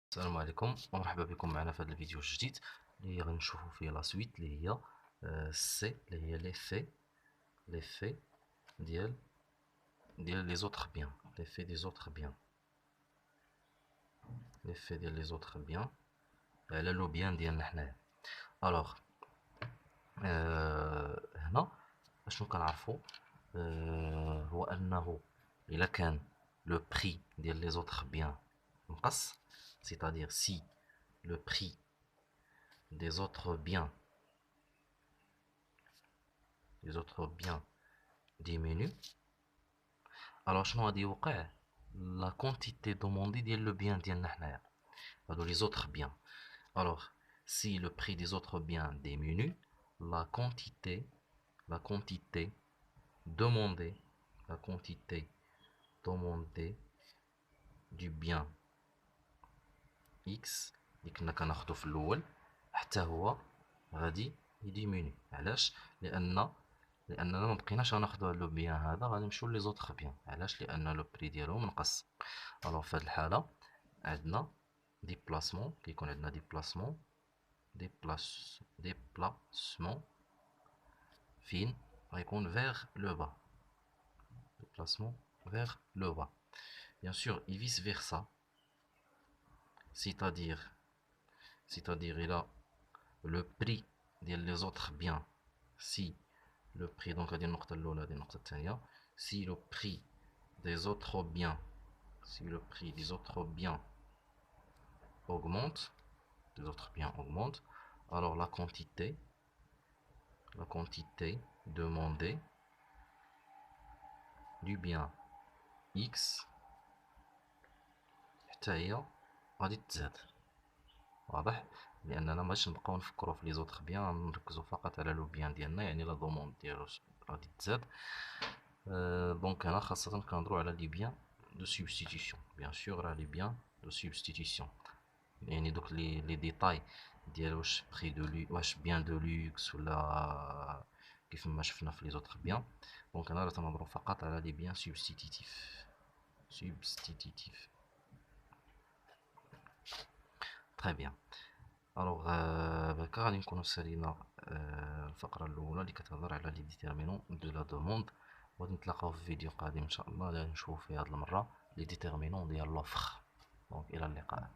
السلام عليكم ومرحبا بكم معنا في هذا الفيديو الجديد اللي غنشوفوا فيه لا سويت اللي هي سي اللي هي لي في ديال لي زوتر بيان لي في دي زوتر بيان لي في ديال لي زوتر بيان على لو بيان ديالنا حنايا. الوغ هنا اشنو كنعرفوا؟ هو انه الا كان لو بري ديال لي زوتر بيان نقص، c'est-à-dire si le prix des autres biens diminue, alors شنو غادي يوقع؟ la quantité demandée ديال le bien ديالنا حنايا هادو les autres biens. Alors si le prix des autres biens diminue, la quantité demandée du bien x اللي كنا كناخدو في الاول حتى هو غادي يديميني. علاش؟ لاننا ما بقيناش غناخدو لو بيان هذا، غادي نمشيو لي زوطخ بيان. علاش؟ لان لو بري ديالهم نقص. الوغ في هاد الحاله عندنا ديبلاسمون، كيكون عندنا ديبلاسمون فين غيكون فيغ لو با، ديبلاسمون فيغ لو با bien sûr et vice versa. c'est-à-dire il a le prix des autres biens. Si le prix, donc هذه النقطة الأولى هذه النقطة الثانية، si le prix des autres biens augmente, alors la quantité demandée du bien X حتى هي غادي تزاد. واضح؟ لاننا مابغاش نبقاو نفكروا في لي زوطخ بيان، نركزوا فقط على لو بيان ديالنا، يعني لا دوموند ديالو غادي تزاد. دونك هنا خاصه كنهضروا على لي بيان دو سوبستيتيسيون. بيان سور راه لي بيان دو سوبستيتيسيون، يعني دوك لي ديتاي ديال واش بري دو واش بيان دو لوكس ولا كيف ما شفنا في لي زوطخ بيان. دونك هنا راه تنهضروا فقط على لي بيان سوبستيتيف. تري بيان. الوغ بهكا غادي نكونو سالينا الفقرة الأولى اللي كتهضر على لي ديتيرمينون دو لا دوموند، وغادي نتلاقاو في فيديو قادم إن شاء الله اللي غادي نشوفو فيه هاد المرة لي ديتيرمينون ديال لوفر. دونك إلى اللقاء.